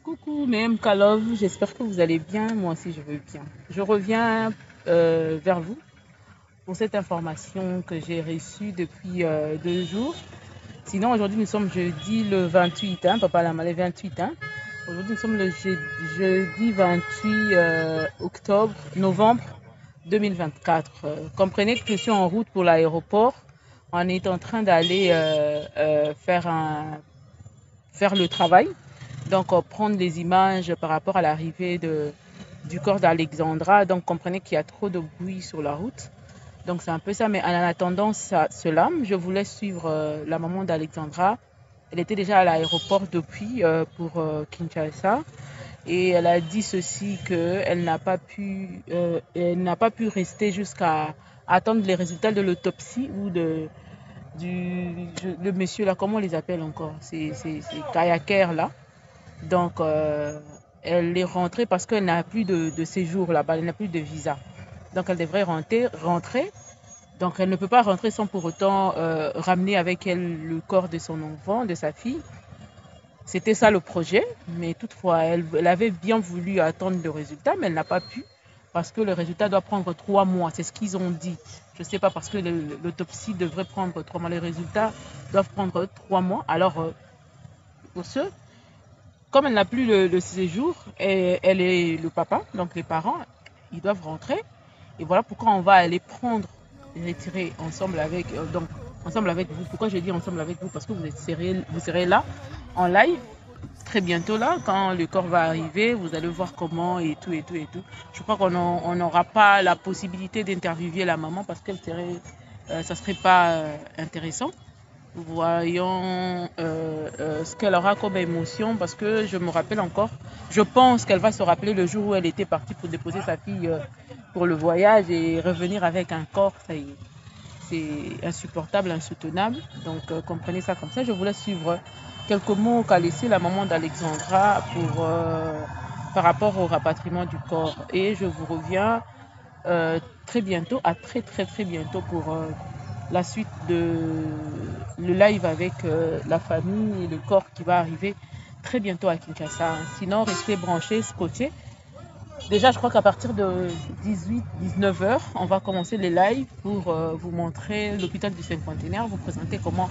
Coucou, Mme Kalov, j'espère que vous allez bien. Moi aussi, je veux bien. Je reviens vers vous pour cette information que j'ai reçue depuis 2 jours. Sinon, aujourd'hui, nous sommes jeudi le 28, hein, papa la malais 28. Hein. Aujourd'hui, nous sommes le jeudi 28 novembre 2024. Comprenez que je suis en route pour l'aéroport. On est en train d'aller faire le travail. Donc, prendre les images par rapport à l'arrivée du corps d'Alexandra. Donc, comprenez qu'il y a trop de bruit sur la route. Donc, c'est un peu ça. Mais en attendant cela, je voulais suivre la maman d'Alexandra. Elle était déjà à l'aéroport depuis pour Kinshasa. Et elle a dit ceci, elle n'a pas pu rester jusqu'à attendre les résultats de l'autopsie ou le monsieur là, comment on les appelle encore? C'est Kayaker là. Donc, elle est rentrée parce qu'elle n'a plus de séjour là-bas, elle n'a plus de visa. Donc, elle devrait rentrer. Donc, elle ne peut pas rentrer sans pour autant ramener avec elle le corps de son enfant, de sa fille. C'était ça le projet, mais toutefois, elle avait bien voulu attendre le résultat, mais elle n'a pas pu parce que le résultat doit prendre 3 mois. C'est ce qu'ils ont dit. Je ne sais pas parce que l'autopsie devrait prendre 3 mois. Les résultats doivent prendre 3 mois. Alors, pour ce, comme elle n'a plus le séjour, et elle et le papa, donc les parents, ils doivent rentrer. Et voilà pourquoi on va aller prendre, retirer ensemble avec, ensemble avec vous. Pourquoi je dis ensemble avec vous? Parce que vous serez là en live très bientôt là, quand le corps va arriver, vous allez voir comment et tout et tout et tout. Je crois qu'on n'aura pas la possibilité d'interviewer la maman parce qu'elle serait, ça serait pas intéressant. Voyons ce qu'elle aura comme émotion parce que je me rappelle encore, je pense qu'elle va se rappeler le jour où elle était partie pour déposer sa fille pour le voyage et revenir avec un corps, ça y est, c'est insupportable, insoutenable. Donc comprenez ça comme ça. Je voulais suivre quelques mots qu'a laissé la maman d'Alexandra par rapport au rapatriement du corps. Et je vous reviens très bientôt, à très très très bientôt pour la suite de le live avec la famille et le corps qui va arriver très bientôt à Kinshasa. Sinon, restez branchés, scotchés. Déjà, je crois qu'à partir de 18-19 heures, on va commencer les lives pour vous montrer l'hôpital du Cinquantenaire, vous présenter comment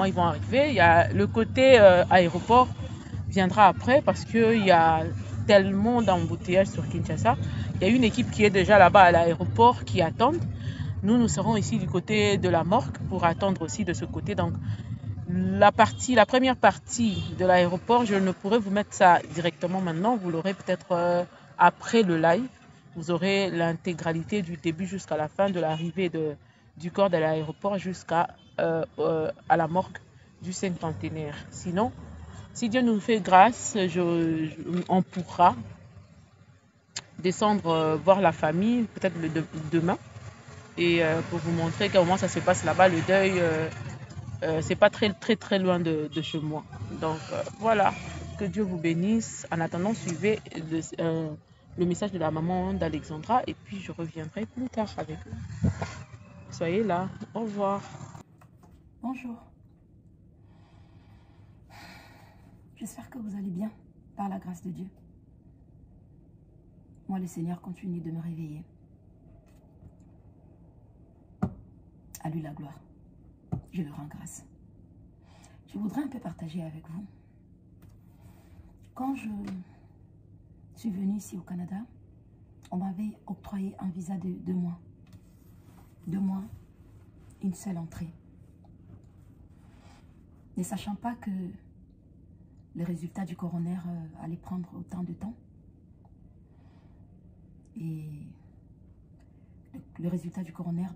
ils vont arriver. Il y a le côté aéroport viendra après parce qu'il y a tellement d'embouteillages sur Kinshasa. Il y a une équipe qui est déjà là-bas à l'aéroport qui attend. Nous serons ici du côté de la morgue pour attendre aussi de ce côté. Donc, la première partie de l'aéroport, je ne pourrais vous mettre ça directement maintenant. Vous l'aurez peut-être après le live. Vous aurez l'intégralité du début jusqu'à la fin de l'arrivée du corps de l'aéroport jusqu'à à la morgue du Cinquantenaire. Sinon, si Dieu nous fait grâce, on pourra descendre voir la famille, peut-être demain, et pour vous montrer comment ça se passe là-bas. Le deuil, c'est pas très très très loin de chez moi. Donc voilà, que Dieu vous bénisse. En attendant, suivez le message de la maman d'Alexandra et puis je reviendrai plus tard avec vous. Soyez là. Au revoir. Bonjour, j'espère que vous allez bien, par la grâce de Dieu. Moi, le Seigneur continue de me réveiller. À lui la gloire. Je le rends grâce. Je voudrais un peu partager avec vous. Quand je suis venue ici au Canada, on m'avait octroyé un visa de 2 mois. 2 mois, une seule entrée. Ne sachant pas que les résultats du coroner allaient prendre autant de temps. Et le résultat du coroner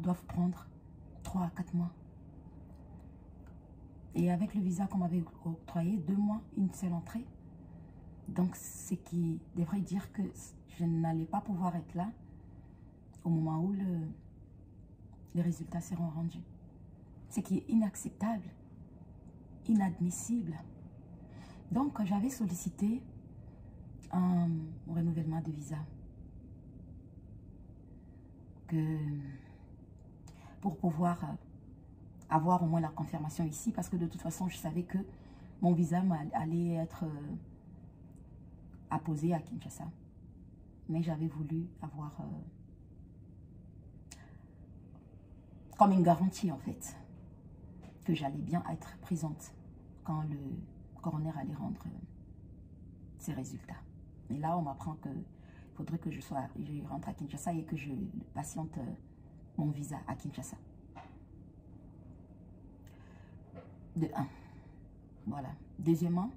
doivent prendre 3 à 4 mois. Et avec le visa qu'on m'avait octroyé, 2 mois, une seule entrée. Donc, ce qui devrait dire que je n'allais pas pouvoir être là au moment où les résultats seront rendus. Ce qui est inacceptable, inadmissible. Donc, j'avais sollicité un renouvellement de visa. Pour pouvoir avoir au moins la confirmation ici, parce que de toute façon, je savais que mon visa allait être apposé à Kinshasa. Mais j'avais voulu avoir comme une garantie, en fait, que j'allais bien être présente quand le coroner allait rendre ses résultats. Et là, on m'apprend qu'il faudrait que je rentre à Kinshasa et que je patiente mon visa à Kinshasa. De un. Voilà. Deuxièmement,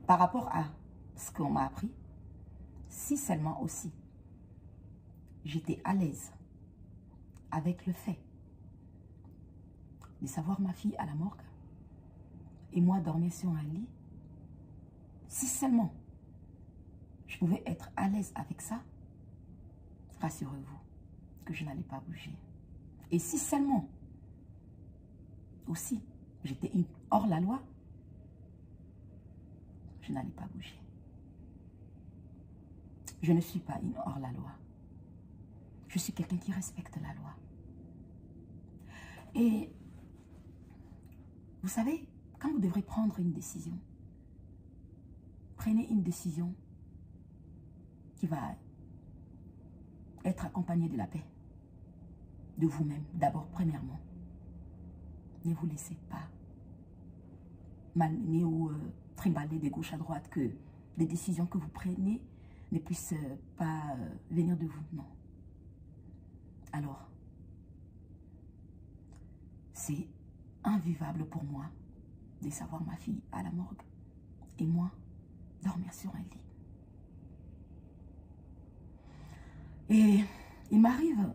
par rapport à ce qu'on m'a appris, si seulement aussi j'étais à l'aise avec le fait de savoir ma fille à la morgue et moi dormir sur un lit, si seulement je pouvais être à l'aise avec ça, rassurez-vous que je n'allais pas bouger. Et si seulement aussi j'étais hors la loi, je n'allais pas bouger. Je ne suis pas une hors la loi. Je suis quelqu'un qui respecte la loi. Et vous savez, quand vous devrez prendre une décision, prenez une décision qui va être accompagnée de la paix, de vous-même, d'abord, premièrement. Ne vous laissez pas malmener ou trimballer de gauche à droite, que les décisions que vous prenez ne puissent pas venir de vous, non. Alors, c'est invivable pour moi de savoir ma fille à la morgue et moi dormir sur un lit. Et il m'arrive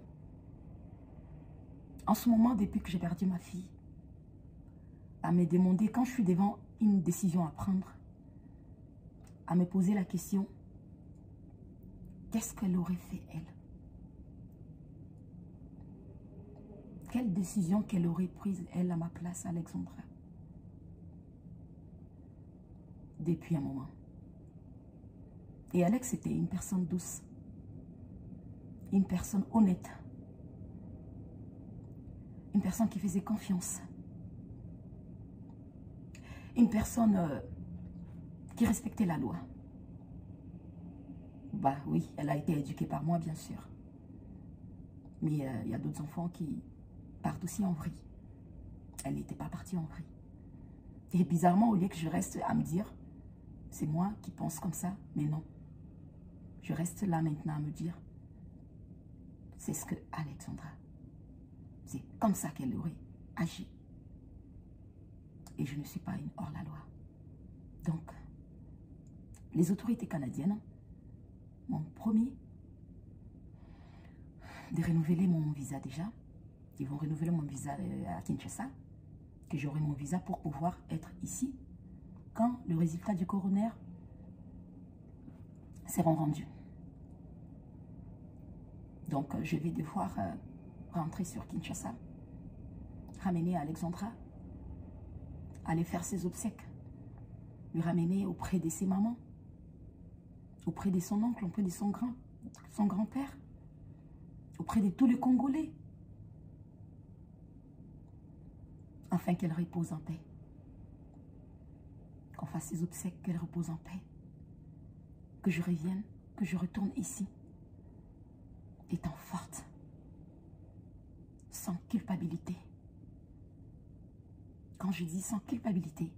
en ce moment, depuis que j'ai perdu ma fille, à me demander, quand je suis devant une décision à prendre, à me poser la question, qu'est-ce qu'elle aurait fait, elle? Quelle décision qu'elle aurait prise, elle, à ma place, Alexandra? Depuis un moment. Et Alex était une personne douce, une personne honnête, une personne qui faisait confiance, une personne qui respectait la loi. Bah oui, elle a été éduquée par moi, bien sûr. Mais il y a d'autres enfants qui partent aussi en vrille. Elle n'était pas partie en vrille. Et bizarrement, au lieu que je reste à me dire, c'est moi qui pense comme ça, mais non. Je reste là maintenant à me dire, c'est ce que Alexandra, c'est comme ça qu'elle aurait agi. Et je ne suis pas une hors-la-loi. Donc, les autorités canadiennes m'ont promis de renouveler mon visa déjà. Ils vont renouveler mon visa à Kinshasa, que j'aurai mon visa pour pouvoir être ici quand le résultat du coroner sera rendu. Donc, je vais devoir rentrer sur Kinshasa, ramener Alexandra, aller faire ses obsèques, lui ramener auprès de ses mamans, auprès de son oncle, auprès de son grand-père, auprès de tous les Congolais, afin qu'elle repose en paix. Qu'on fasse ses obsèques, qu'elle repose en paix. Que je revienne, que je retourne ici, étant forte, sans culpabilité. Quand je dis sans culpabilité,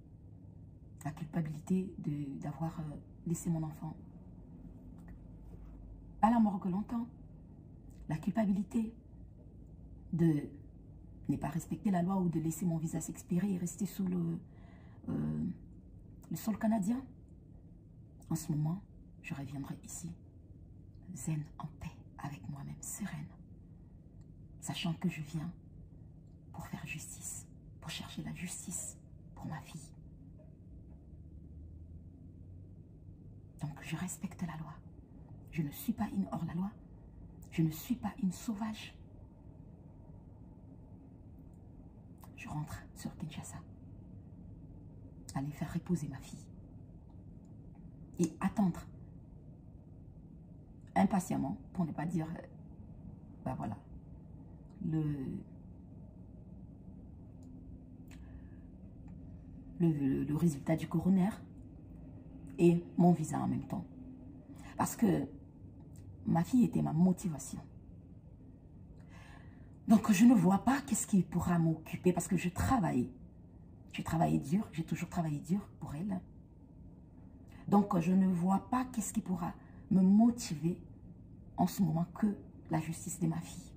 la culpabilité d'avoir laissé mon enfant à la morgue longtemps, la culpabilité de ne pas respecter la loi ou de laisser mon visa s'expirer et rester sous le sol canadien. En ce moment, je reviendrai ici, zen, en paix, avec moi-même, sereine, sachant que je viens pour faire justice, pour chercher la justice pour ma fille. Donc, je respecte la loi. Je ne suis pas une hors-la-loi. Je ne suis pas une sauvage. Je rentre sur Kinshasa. Aller faire reposer ma fille. Et attendre impatiemment, pour ne pas dire, ben voilà, le le résultat du coroner et mon visa en même temps. Parce que ma fille était ma motivation. Donc, je ne vois pas qu'est-ce qui pourra m'occuper parce que je travaillais. J'ai travaillé dur, j'ai toujours travaillé dur pour elle. Donc, je ne vois pas qu'est-ce qui pourra me motiver en ce moment que la justice de ma fille.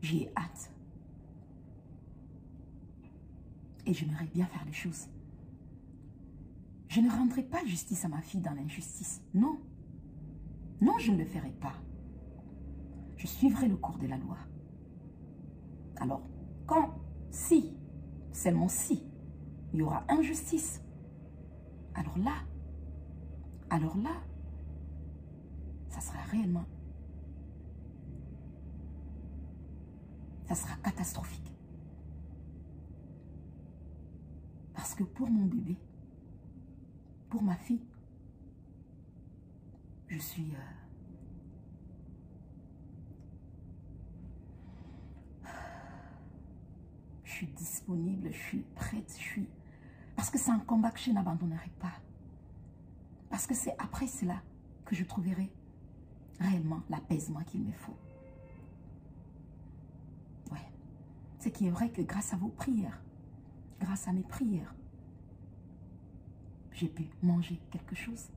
J'ai hâte. Et j'aimerais bien faire les choses. Je ne rendrai pas justice à ma fille dans l'injustice. Non. Non, je ne le ferai pas. Je suivrai le cours de la loi. Alors, si, seulement si, il y aura injustice, alors là, ça sera réellement, ça sera catastrophique. Parce que pour mon bébé, pour ma fille, je suis... je suis disponible, je suis prête, parce que c'est un combat que je n'abandonnerai pas. Parce que c'est après cela que je trouverai réellement l'apaisement qu'il me faut. Ouais. Ce qui est vrai que grâce à vos prières, grâce à mes prières, j'ai pu manger quelque chose.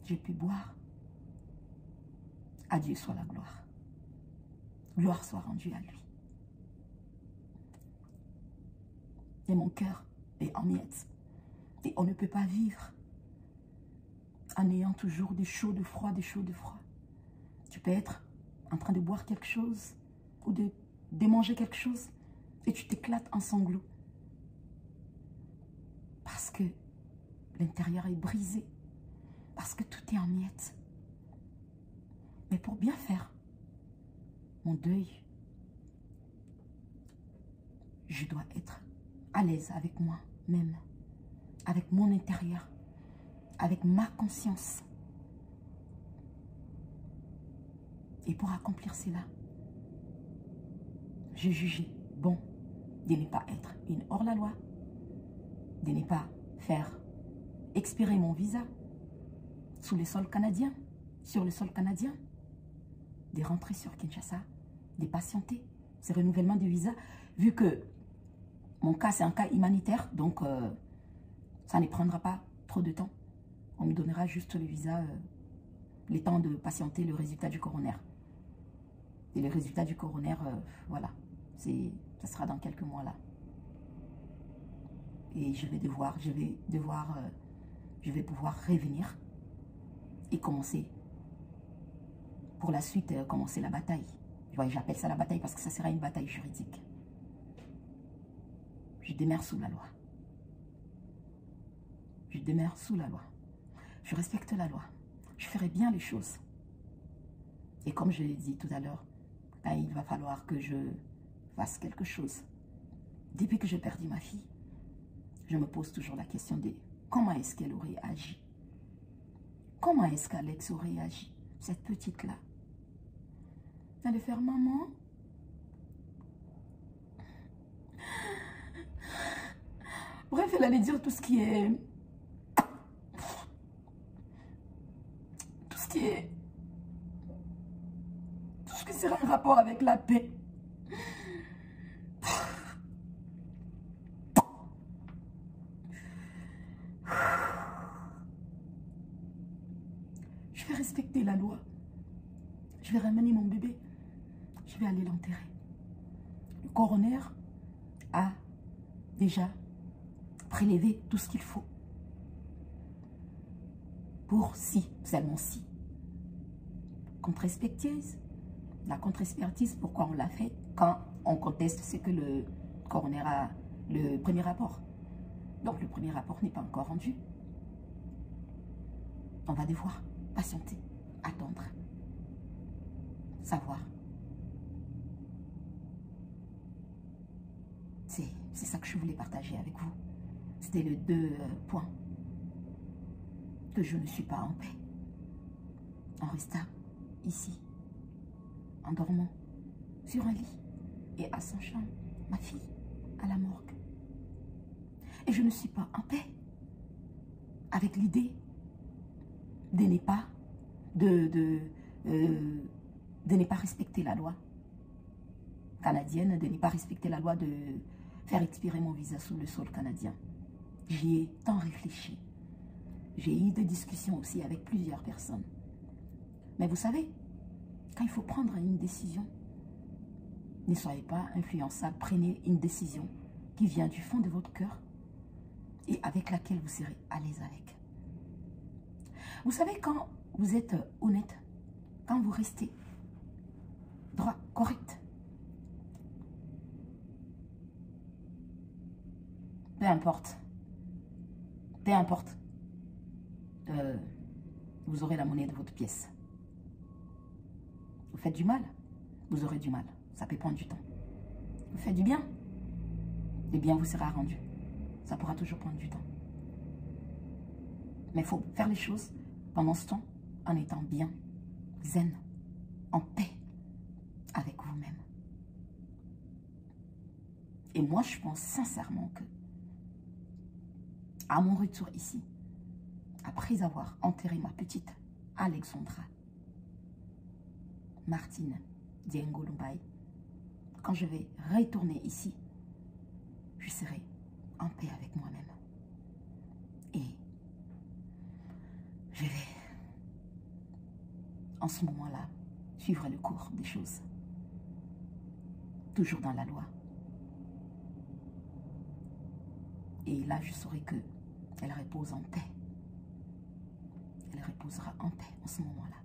J'ai pu boire. À Dieu soit la gloire. Gloire soit rendue à lui. Et mon cœur est en miettes. Et on ne peut pas vivre en ayant toujours des chauds, de froid, des chauds, de froid. Tu peux être en train de boire quelque chose ou de manger quelque chose et tu t'éclates en sanglots. Parce que l'intérieur est brisé. Parce que tout est en miettes. Mais pour bien faire mon deuil, je dois être à l'aise avec moi-même, avec mon intérieur, avec ma conscience. Et pour accomplir cela, j'ai jugé bon de ne pas être une hors-la-loi, de ne pas faire expirer mon visa sous le sol canadien, sur le sol canadien, de rentrer sur Kinshasa, de patienter ce renouvellement de visa, vu que mon cas, c'est un cas humanitaire, donc ça ne prendra pas trop de temps. On me donnera juste le visa, le temps de patienter le résultat du coroner. Et le résultat du coroner, voilà, ça sera dans quelques mois là. Et je vais pouvoir revenir et commencer, pour la suite, commencer la bataille. J'appelle ça la bataille parce que ça sera une bataille juridique. Je demeure sous la loi. Je demeure sous la loi. Je respecte la loi. Je ferai bien les choses. Et comme je l'ai dit tout à l'heure, il va falloir que je fasse quelque chose. Depuis que j'ai perdu ma fille, je me pose toujours la question de comment est-ce qu'elle aurait agi? Comment est-ce qu'Alex aurait agi? Cette petite-là. Elle allait faire maman. Bref, elle allait dire tout ce qui est... Tout ce qui sera en rapport avec la paix. Je vais respecter la loi. Je vais ramener mon bébé. Je vais aller l'enterrer. Le coroner a déjà prélevé tout ce qu'il faut. Pour seulement si. Contre-expertise. La contre-expertise, pourquoi on l'a fait? Quand on conteste ce que le coroner a, le premier rapport. Donc le premier rapport n'est pas encore rendu. On va devoir patienter, attendre, savoir. C'est ça que je voulais partager avec vous. C'était les deux points. Que je ne suis pas en paix. En restant ici, en dormant sur un lit et à son champ, ma fille à la morgue. Et je ne suis pas en paix avec l'idée de ne pas, de ne pas respecter la loi canadienne, de ne pas respecter la loi de faire expirer mon visa sous le sol canadien. J'y ai tant réfléchi. J'ai eu des discussions aussi avec plusieurs personnes. Mais vous savez, quand il faut prendre une décision, ne soyez pas influençable, prenez une décision qui vient du fond de votre cœur et avec laquelle vous serez à l'aise avec. Vous savez, quand vous êtes honnête, quand vous restez droit, correct, peu importe, vous aurez la monnaie de votre pièce. Vous faites du mal, vous aurez du mal. Ça peut prendre du temps. Vous faites du bien, le bien vous sera rendu. Ça pourra toujours prendre du temps. Mais il faut faire les choses pendant ce temps en étant bien, zen, en paix avec vous-même. Et moi, je pense sincèrement que, à mon retour ici, après avoir enterré ma petite Alexandra Martine Diengolumbai, quand je vais retourner ici, je serai en paix avec moi-même. Et je vais, en ce moment-là, suivre le cours des choses. Toujours dans la loi. Et là, je saurai que elle repose en paix. Elle reposera en paix en ce moment-là.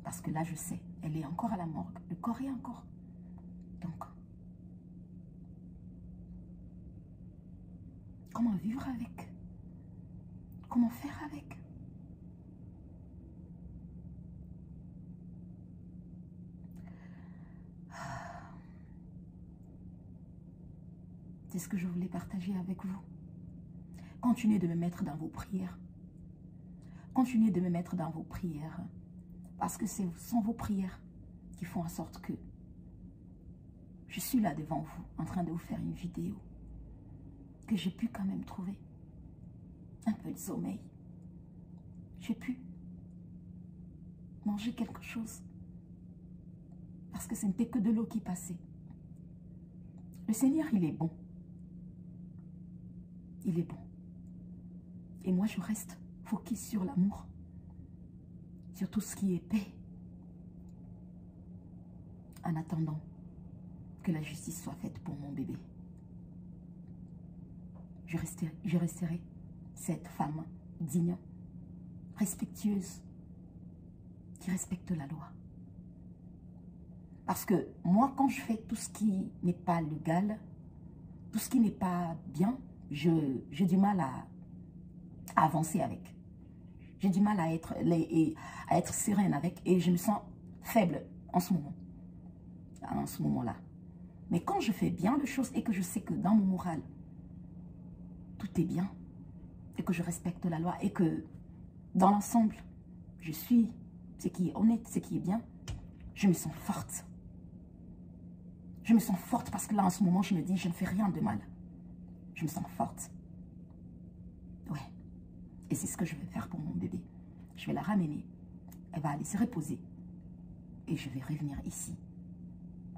Parce que là, je sais, elle est encore à la morgue. Le corps est encore. Donc, comment vivre avec? Comment faire avec? C'est ce que je voulais partager avec vous. Continuez de me mettre dans vos prières. Continuez de me mettre dans vos prières. Parce que ce sont vos prières qui font en sorte que je suis là devant vous, en train de vous faire une vidéo. Que j'ai pu quand même trouver un peu de sommeil. J'ai pu manger quelque chose. Parce que ce n'était que de l'eau qui passait. Le Seigneur, il est bon. Il est bon. Et moi, je reste focus sur l'amour. Sur tout ce qui est paix. En attendant que la justice soit faite pour mon bébé. Je resterai cette femme digne, respectueuse, qui respecte la loi. Parce que moi, quand je fais tout ce qui n'est pas légal, tout ce qui n'est pas bien, j'ai du mal à avancer avec. J'ai du mal à être sereine avec et je me sens faible en ce moment. En ce moment-là. Mais quand je fais bien les choses et que je sais que dans mon moral, tout est bien et que je respecte la loi et que dans l'ensemble, je suis ce qui est honnête, ce qui est bien, je me sens forte. Je me sens forte parce que là, en ce moment, je me dis, je ne fais rien de mal. Je me sens forte. Ouais. Et c'est ce que je vais faire pour mon bébé. Je vais la ramener. Elle va aller se reposer. Et je vais revenir ici.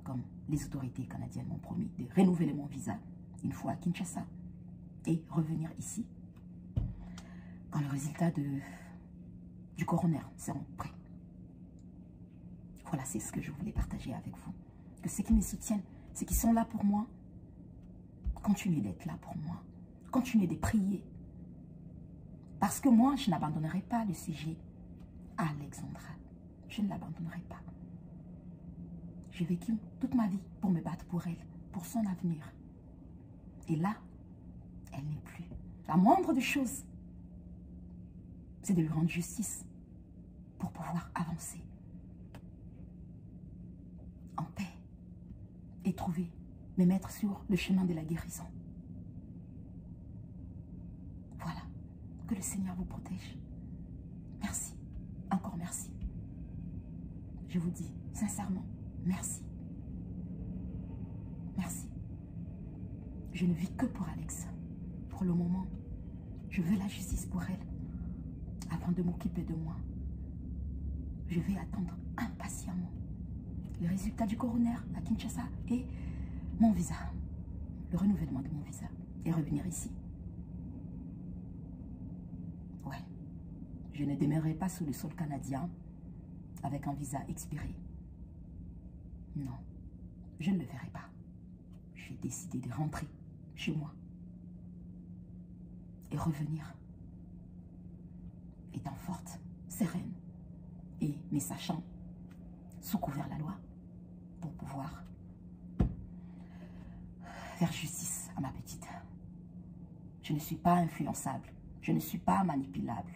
Comme les autorités canadiennes m'ont promis de renouveler mon visa une fois à Kinshasa. Et revenir ici quand le résultat du coroner seront prêts. Voilà, c'est ce que je voulais partager avec vous. Que ceux qui me soutiennent, ceux qui sont là pour moi, continuez d'être là pour moi. Continuez de prier. Parce que moi, je n'abandonnerai pas le sujet à Alexandra. Je ne l'abandonnerai pas. J'ai vécu toute ma vie pour me battre pour elle, pour son avenir. Et là, elle n'est plus. La moindre des choses, c'est de lui rendre justice pour pouvoir avancer en paix et trouver, me mettre sur le chemin de la guérison. Voilà. Que le Seigneur vous protège. Merci. Encore merci. Je vous dis sincèrement, merci. Merci. Je ne vis que pour Alex. pour le moment, je veux la justice pour elle. Avant de m'occuper de moi, je vais attendre impatiemment les résultats du coroner à Kinshasa et mon visa, le renouvellement de mon visa et revenir ici. Ouais, je ne demeurerai pas sur le sol canadien avec un visa expiré. Non, je ne le ferai pas. J'ai décidé de rentrer chez moi et revenir étant forte, sereine et me sachant sous couvert la loi pour pouvoir faire justice à ma petite. Je ne suis pas influençable, je ne suis pas manipulable,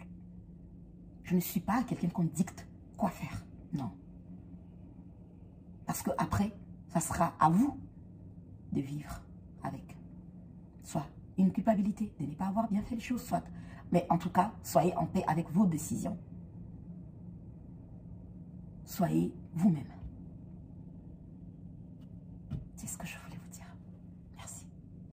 je ne suis pas quelqu'un qu'on dicte quoi faire, non. Parce que après, ça sera à vous de vivre avec soit une culpabilité de ne pas avoir bien fait les choses, soit, mais en tout cas, soyez en paix avec vos décisions. Soyez vous-même. C'est ce que je veux.